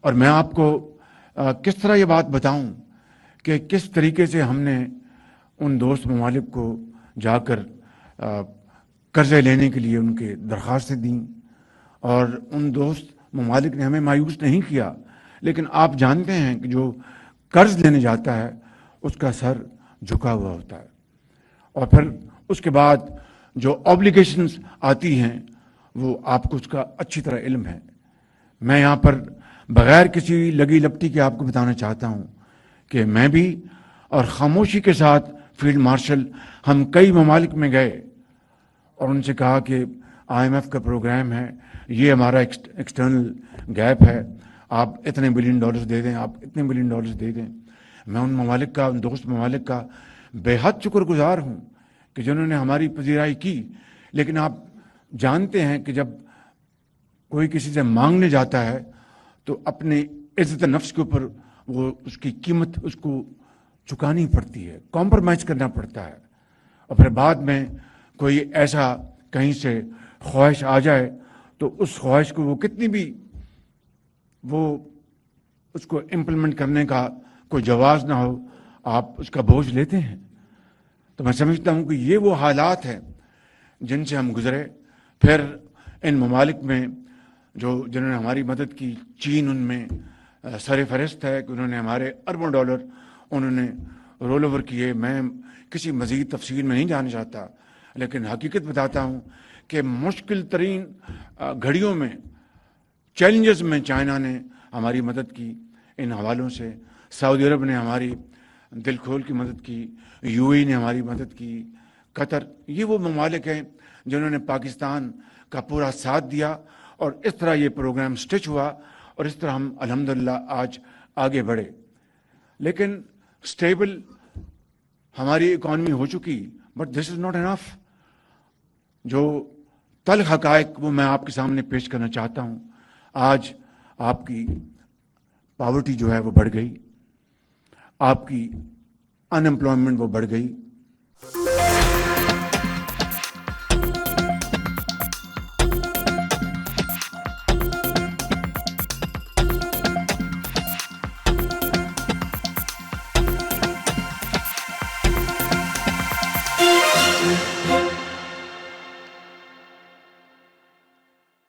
اور میں آپ کو کس طرح یہ بات بتاؤں کہ کس طریقے سے ہم نے ان دوست ممالک کو جا کر قرضے لینے کے لیے ان کے درخواستیں دیں، اور ان دوست ممالک نے ہمیں مایوس نہیں کیا، لیکن آپ جانتے ہیں کہ جو قرض لینے جاتا ہے اس کا سر جھکا ہوا ہوتا ہے، اور پھر اس کے بعد جو آبلیگیشنز آتی ہیں وہ آپ کو اس کا اچھی طرح علم ہے۔ میں یہاں پر بغیر کسی لگی لپٹی کے آپ کو بتانا چاہتا ہوں کہ میں بھی اور خاموشی کے ساتھ فیلڈ مارشل ہم کئی ممالک میں گئے اور ان سے کہا کہ IMF کا پروگرام ہے، یہ ہمارا ایکسٹرنل گیپ ہے، آپ اتنے بلین ڈالرز دے دیں، آپ اتنے بلین ڈالرز دے دیں۔ میں ان ممالک کا، ان دوست ممالک کا بے حد شکر گزار ہوں کہ جنہوں نے ہماری پذیرائی کی، لیکن آپ جانتے ہیں کہ جب کوئی کسی سے مانگنے جاتا ہے تو اپنے عزت نفس کے اوپر وہ اس کی قیمت اس کو چکانی پڑتی ہے، کمپرومائز کرنا پڑتا ہے، اور پھر بعد میں کوئی ایسا کہیں سے خواہش آ جائے تو اس خواہش کو وہ کتنی بھی وہ اس کو امپلیمنٹ کرنے کا کوئی جواز نہ ہو، آپ اس کا بوجھ لیتے ہیں۔ تو میں سمجھتا ہوں کہ یہ وہ حالات ہیں جن سے ہم گزرے۔ پھر ان ممالک میں جنہوں نے ہماری مدد کی، چین ان میں سر فہرست ہے کہ انہوں نے ہمارے اربوں ڈالر انہوں نے رول اوور کیے۔ میں کسی مزید تفصیل میں نہیں جانا چاہتا، لیکن حقیقت بتاتا ہوں کہ مشکل ترین گھڑیوں میں، چیلنجز میں چائنا نے ہماری مدد کی ان حوالوں سے، سعودی عرب نے ہماری دل کھول کی مدد کی، UAE نے ہماری مدد کی، قطر، یہ وہ ممالک ہیں جنہوں نے پاکستان کا پورا ساتھ دیا، اور اس طرح یہ پروگرام سٹچ ہوا، اور اس طرح ہم الحمدللہ آج آگے بڑھے۔ لیکن سٹیبل ہماری اکانومی ہو چکی، but this is not enough. جو تلخ حقائق وہ میں آپ کے سامنے پیش کرنا چاہتا ہوں۔ آج آپ کی پاورٹی جو ہے وہ بڑھ گئی، آپ کی ان امپلائمنٹ وہ بڑھ گئی،